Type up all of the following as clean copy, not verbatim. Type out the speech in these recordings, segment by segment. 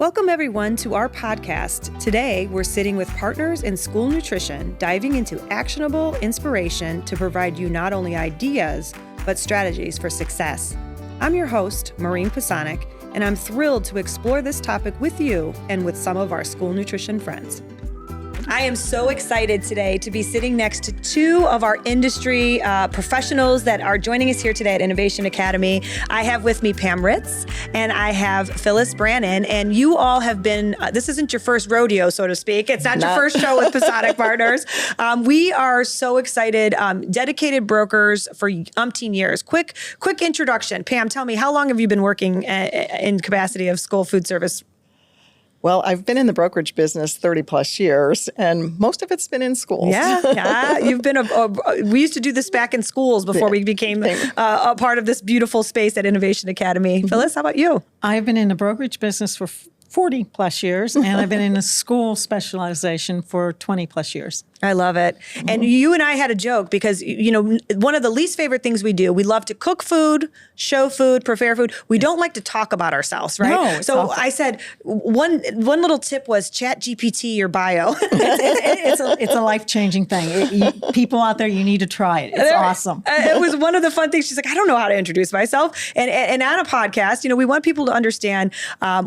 Welcome, everyone, to our podcast. Today, we're sitting with partners in school nutrition, diving into actionable inspiration to provide you not only ideas, but strategies for success. I'm your host, Maureen Pisanick, and I'm thrilled to explore this topic with you and with some of our school nutrition friends. I am so excited today to be sitting next to two of our industry professionals that are joining us here today at Innovation Academy. I have with me Pam Reitz and I have Phyllis Brannon, and you all have been, this isn't your first rodeo, so to speak. It's not your first show with Pisanick Partners. We are so excited, dedicated brokers for umpteen years. Quick introduction. Pam, tell me, how long have you been working in capacity of school food service? Well, I've been in the brokerage business 30 plus years, and most of it's been in schools. Yeah. You've been we used to do this back in schools before we became a part of this beautiful space at Innovation Academy. Mm-hmm. Phyllis, how about you? I've been in the brokerage business for 40 plus years, and I've been in a school specialization for 20 plus years. I love it. Mm-hmm. And you and I had a joke because, you know, one of the least favorite things we do, we love to cook food, show food, prepare food. We don't like to talk about ourselves, right? No, so I said, one little tip was chat GPT your bio. It's a life-changing thing. People out there, you need to try it. It's awesome. It was one of the fun things. She's like, I don't know how to introduce myself. And on a podcast, you know, we want people to understand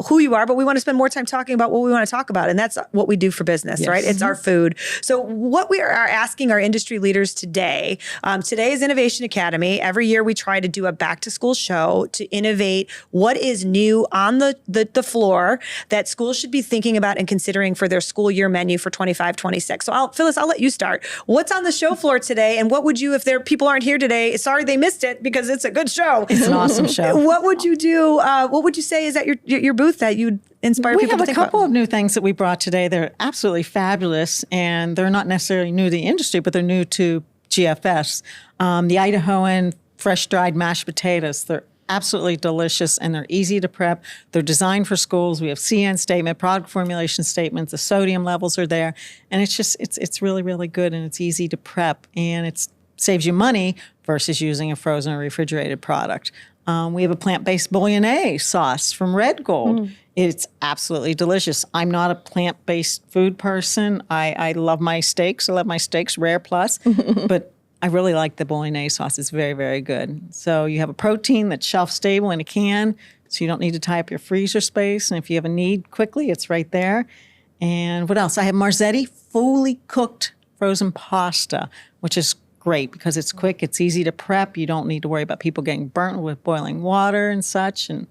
who you are, but we want to spend more time talking about what we want to talk about. And that's what we do for business, yes. Right? It's our food. So what we are asking our industry leaders today is Innovation Academy. Every year we try to do a back to school show to innovate what is new on the floor that schools should be thinking about and considering for their school year menu for 25-26. So Phyllis, I'll let you start. What's on the show floor today, and what would you, if people aren't here today, sorry they missed it because it's a good show. It's an awesome show. What would you do? What would you say is at your booth that you'd inspire people to think about? We have a couple of new things that we brought today. They're absolutely fabulous, and they're not necessarily new to the industry, but they're new to GFS. The Idahoan fresh-dried mashed potatoes, they're absolutely delicious, and they're easy to prep. They're designed for schools. We have CN statement, product formulation statements, the sodium levels are there, and it's really, really good, and it's easy to prep, and it saves you money versus using a frozen or refrigerated product. We have a plant-based bolognese sauce from Red Gold. It's absolutely delicious. I'm not a plant-based food person. I love my steaks. I love my steaks rare plus, but I really like the bolognese sauce. It's very, very good. So you have a protein that's shelf-stable in a can, so you don't need to tie up your freezer space. And if you have a need quickly, it's right there. And what else? I have Marzetti fully cooked frozen pasta, which is great because it's quick, it's easy to prep. You don't need to worry about people getting burnt with boiling water and such. And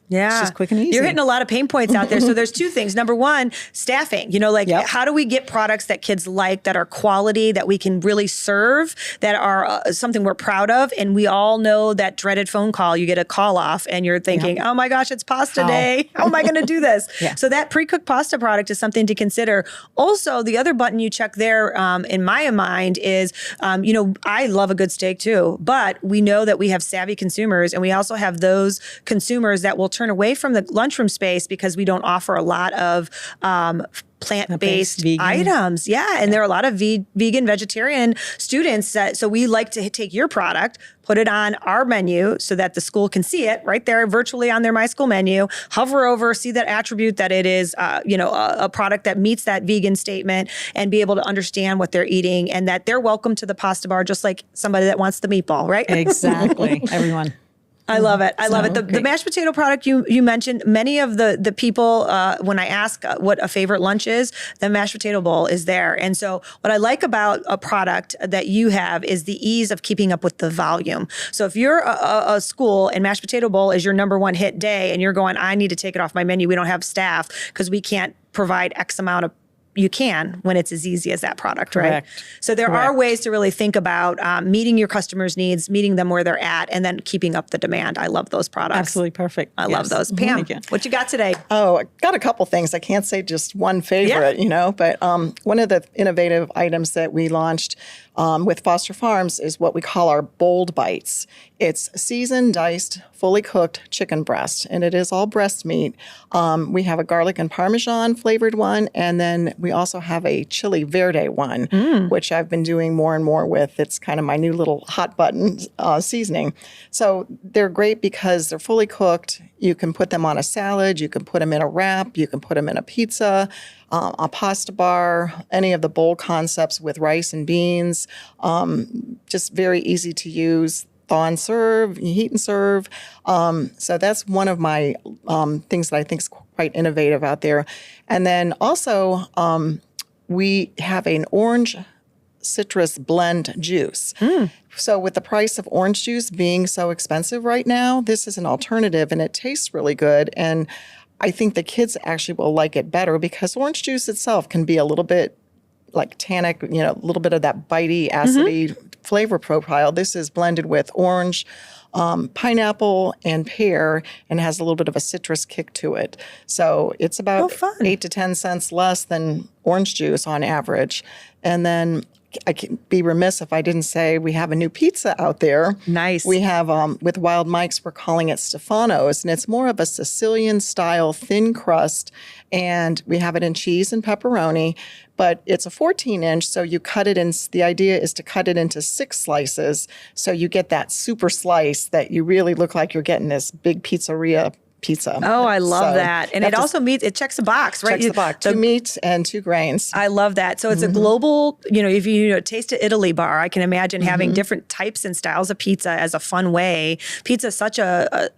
yeah, it's just quick and easy. You're hitting a lot of pain points out there. So there's two things. Number one, staffing. You know, like how do we get products that kids like, that are quality, that we can really serve, that are something we're proud of? And we all know that dreaded phone call. You get a call off and you're thinking, oh my gosh, it's pasta day. How am I going to do this? So that pre-cooked pasta product is something to consider. Also, the other button you check there in my mind is, you know, I love a good steak too, but we know that we have savvy consumers, and we also have those consumers that will turn away from the lunchroom space because we don't offer a lot of plant-based items. Yeah, and there are a lot of vegan, vegetarian students. So we like to take your product, put it on our menu so that the school can see it right there virtually on their My School menu, hover over, see that attribute that it is, a product that meets that vegan statement, and be able to understand what they're eating and that they're welcome to the pasta bar just like somebody that wants the meatball, right? Exactly. Everyone. I love it. I love it. The mashed potato product you mentioned, many of the people, when I ask what a favorite lunch is, the mashed potato bowl is there. And so what I like about a product that you have is the ease of keeping up with the volume. So if you're a school and mashed potato bowl is your number one hit day and you're going, I need to take it off my menu, we don't have staff because we can't provide X amount of, you can when it's as easy as that product, right? Correct. So there are ways to really think about meeting your customers' needs, meeting them where they're at, and then keeping up the demand. I love those products. Absolutely perfect. I love those. Pam, what you got today? Oh, I got a couple things. I can't say just one favorite, but one of the innovative items that we launched with Foster Farms is what we call our bold bites. It's seasoned, diced, fully cooked chicken breast, and it is all breast meat. We have a garlic and Parmesan flavored one, and then we also have a chili verde one, which I've been doing more and more with. It's kind of my new little hot button seasoning. So they're great because they're fully cooked. You can put them on a salad. You can put them in a wrap. You can put them in a pizza, a pasta bar, any of the bowl concepts with rice and beans. Just very easy to use. Thaw and serve, heat and serve. So that's one of my things that I think is quite innovative out there. And then also we have an orange citrus blend juice. So with the price of orange juice being so expensive right now, this is an alternative and it tastes really good. And I think the kids actually will like it better because orange juice itself can be a little bit like tannic, a little bit of that bitey, acidy flavor profile. This is blended with orange, pineapple, and pear, and has a little bit of a citrus kick to it. So it's about 8 to 10 cents less than orange juice on average. And then I can be remiss if I didn't say we have a new pizza out there. Nice. We have, with Wild Mike's, we're calling it Stefano's, and it's more of a Sicilian-style thin crust, and we have it in cheese and pepperoni, but it's a 14-inch, so you cut it in, the idea is to cut it into 6 slices, so you get that super slice that you really look like you're getting this big pizzeria pizza. Oh, I love that. And it also it checks a box, right? Checks the box. 2 meats and 2 grains. I love that. So it's a global, if you taste of Italy bar, I can imagine having different types and styles of pizza as a fun way. Pizza is such a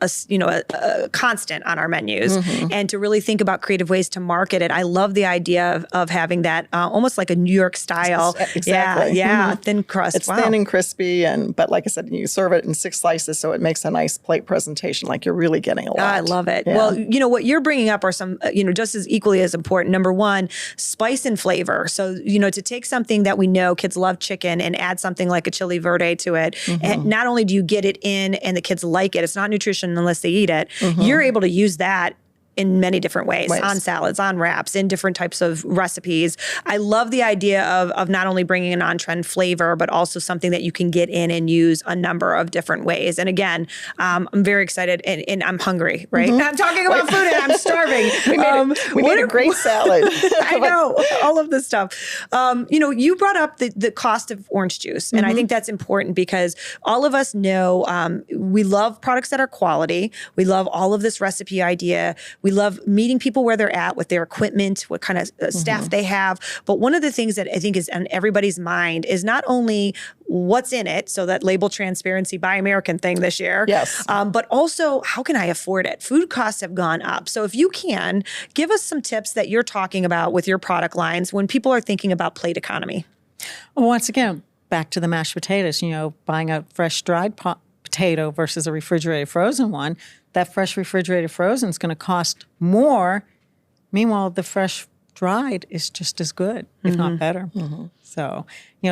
constant on our menus. And to really think about creative ways to market it. I love the idea of having that almost like a New York style. Exactly. Yeah, thin crust. It's thin and crispy, but like I said, you serve it in 6 slices, so it makes a nice plate presentation, like you're really getting a lot. I love it. Yeah. Well, what you're bringing up are some, just as equally as important. Number one, spice and flavor. So, to take something that we know kids love chicken and add something like a chili verde to it. And not only do you get it in and the kids like it, it's not nutrition unless they eat it. You're able to use that in many different ways, on salads, on wraps, in different types of recipes. I love the idea of not only bringing an on-trend flavor, but also something that you can get in and use a number of different ways. And again, I'm very excited and I'm hungry, right? I'm talking about food and I'm starving. we made a great salad. I know, all of this stuff. You brought up the cost of orange juice. And I think that's important because all of us know we love products that are quality. We love all of this recipe idea. We love meeting people where they're at with their equipment, what kind of staff they have. But one of the things that I think is on everybody's mind is not only what's in it, so that label transparency, Buy American thing this year, but also how can I afford it? Food costs have gone up. So if you can, give us some tips that you're talking about with your product lines when people are thinking about plate economy. Well, once again, back to the mashed potatoes, buying a fresh dried potato versus a refrigerated frozen one, that fresh refrigerated frozen is going to cost more. Meanwhile, the fresh dried is just as good, if not better. So,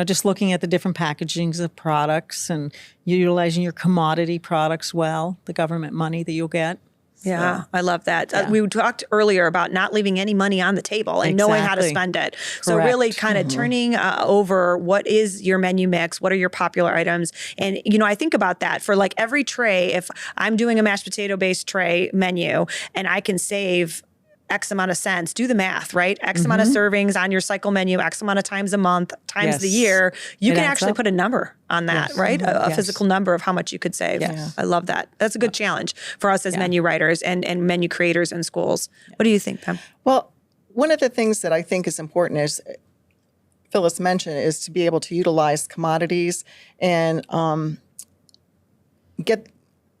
just looking at the different packagings of products and utilizing your commodity products well, the government money that you'll get. Yeah, I love that. We talked earlier about not leaving any money on the table and knowing how to spend it. So really kind of turning over what is your menu mix, what are your popular items. And, I think about that for like every tray, if I'm doing a mashed potato based tray menu and I can save X amount of cents, do the math, right? X amount of servings on your cycle menu, X amount of times a month, times the year, you can actually put a number on that, right? A physical number of how much you could save. I love that. That's a good challenge for us as menu writers and menu creators in schools. What do you think, Pam? Well, one of the things that I think is important is, Phyllis mentioned, is to be able to utilize commodities and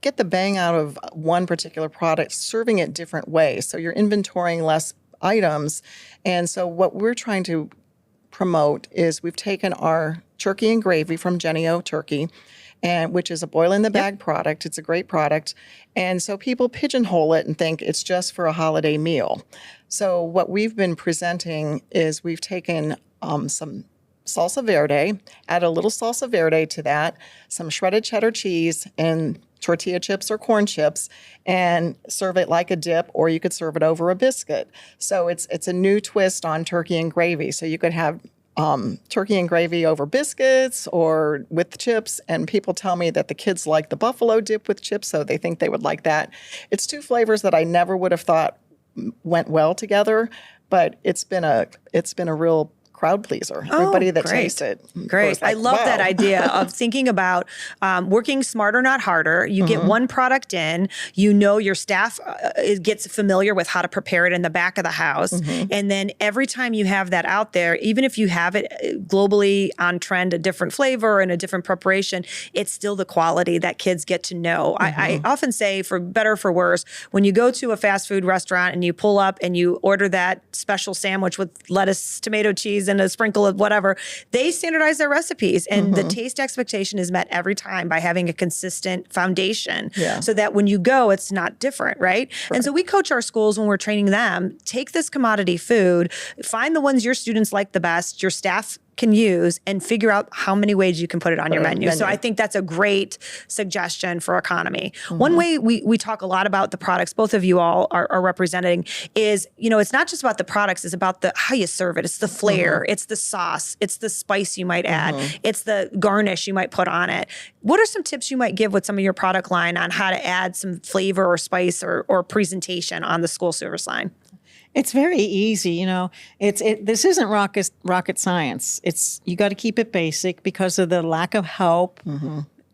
get the bang out of one particular product, serving it different ways. So you're inventorying less items. And so what we're trying to promote is we've taken our turkey and gravy from Jennie-O Turkey, which is a boil-in-the-bag product. It's a great product. And so people pigeonhole it and think it's just for a holiday meal. So what we've been presenting is we've taken some salsa verde, add a little salsa verde to that, some shredded cheddar cheese, and tortilla chips or corn chips, and serve it like a dip, or you could serve it over a biscuit. So it's a new twist on turkey and gravy. So you could have turkey and gravy over biscuits or with chips. And people tell me that the kids like the buffalo dip with chips, so they think they would like that. It's two flavors that I never would have thought went well together, but it's been a real crowd pleaser. Everybody that tastes it. Great. Like, I love that idea of thinking about working smarter, not harder. You get one product in, your staff gets familiar with how to prepare it in the back of the house. And then every time you have that out there, even if you have it globally on trend, a different flavor and a different preparation, it's still the quality that kids get to know. I often say, for better or for worse, when you go to a fast food restaurant and you pull up and you order that special sandwich with lettuce, tomato, cheese, and a sprinkle of whatever, they standardize their recipes, and the taste expectation is met every time by having a consistent foundation so that when you go, it's not different, right? And so we coach our schools when we're training them, take this commodity food, find the ones your students like the best, your staff can use, and figure out how many ways you can put it on your menu. So I think that's a great suggestion for economy. One way we talk a lot about the products, both of you all are representing, is, it's not just about the products, it's about how you serve it. It's the flair, it's the sauce, it's the spice you might add, it's the garnish you might put on it. What are some tips you might give with some of your product line on how to add some flavor or spice or presentation on the school service line? It's very easy, This isn't rocket science. You got to keep it basic because of the lack of help,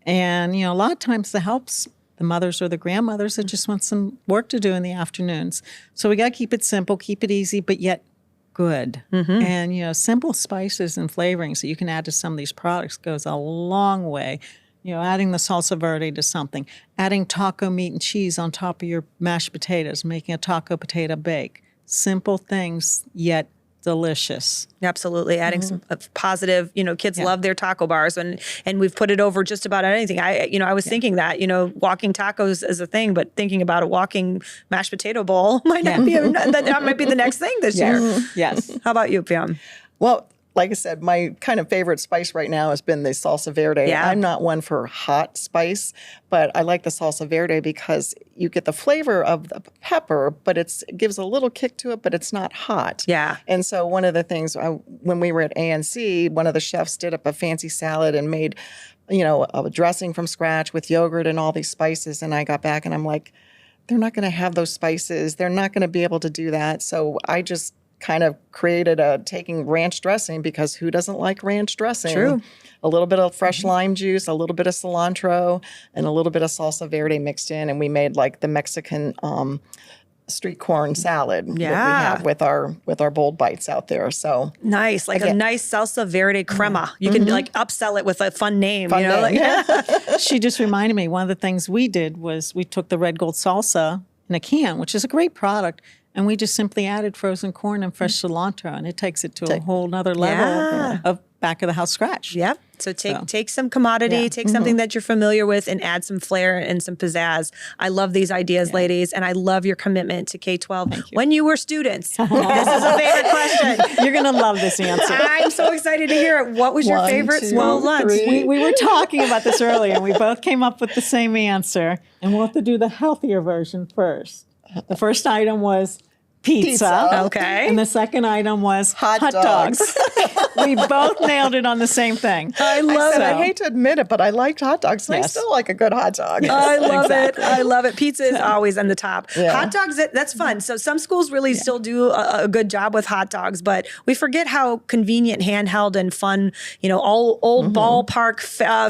and a lot of times the help's the mothers or the grandmothers that just want some work to do in the afternoons. So we got to keep it simple, keep it easy, but yet good. And simple spices and flavorings that you can add to some of these products goes a long way. Adding the salsa verde to something, adding taco meat and cheese on top of your mashed potatoes, making a taco potato bake. Simple things, yet delicious. Absolutely. Adding some positive, kids love their taco bars, and we've put it over just about anything. I was thinking that, walking tacos is a thing, but thinking about a walking mashed potato bowl might not be, that might be the next thing this year. Yes. How about you, Pam? Well, like I said, my kind of favorite spice right now has been the salsa verde. Yeah. I'm not one for hot spice, but I like the salsa verde because you get the flavor of the pepper, but it gives a little kick to it, but it's not hot. Yeah. And so one of the things, when we were at ANC, one of the chefs did up a fancy salad and made, a dressing from scratch with yogurt and all these spices. And I got back and I'm like, they're not going to have those spices. They're not going to be able to do that. So I just kind of created taking ranch dressing, because who doesn't like ranch dressing? True. A little bit of fresh lime juice, a little bit of cilantro, and a little bit of salsa verde mixed in, and we made like the Mexican street corn salad that we have with our bold bites out there. So nice, like a nice salsa verde crema. You can like upsell it with a fun name. She just reminded me, one of the things we did was we took the red gold salsa in a can, which is a great product, and we just simply added frozen corn and fresh cilantro, and it takes it to a whole nother level of back of the house scratch. Yep. So take some commodity, take something that you're familiar with, and add some flair and some pizzazz. I love these ideas, ladies, and I love your commitment to K-12. When you were students, this is a favorite question. You're going to love this answer. I'm so excited to hear it. What was your favorite school lunch? We were talking about this earlier, and we both came up with the same answer, and we'll have to do the healthier version first. The first item was pizza. Okay. And the second item was hot dogs. We both nailed it on the same thing. I love it. I hate to admit it, but I liked hot dogs. And I still like a good hot dog. I love it. I love it. Pizza is always on the top. Yeah. Hot dogs, that's fun. So some schools really still do a good job with hot dogs, but we forget how convenient, handheld, and fun, all old ballpark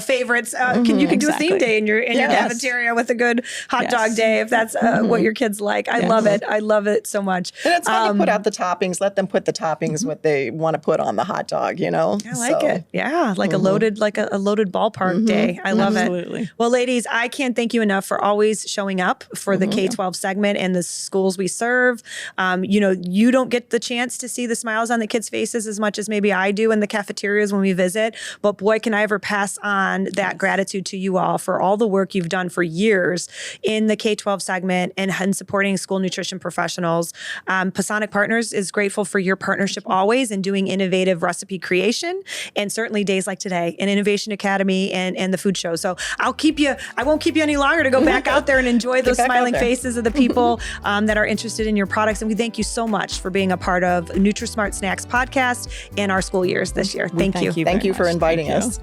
favorites. You can do a theme day in your cafeteria with a good hot dog day if that's what your kids like. I love it. I love it so much. And it's fun to put out the toppings. Let them put the toppings what they want to put on the hot dog, I like it. Yeah, like a loaded ballpark day. I love it. Well, ladies, I can't thank you enough for always showing up for the K-12 segment and the schools we serve. You don't get the chance to see the smiles on the kids' faces as much as maybe I do in the cafeterias when we visit. But boy, can I ever pass on that gratitude to you all for all the work you've done for years in the K-12 segment and supporting school nutrition professionals. Pisanick Partners is grateful for your partnership always in doing innovative recipe creation, and certainly days like today, and Innovation Academy and the food show. So I won't keep you any longer to go back out there and enjoy those smiling faces of the people that are interested in your products. And we thank you so much for being a part of NutriSmart Snacks podcast in our school years this year. Thank you. Thank you for inviting us.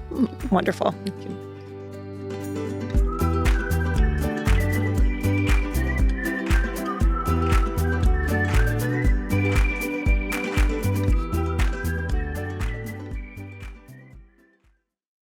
Wonderful. Thank you.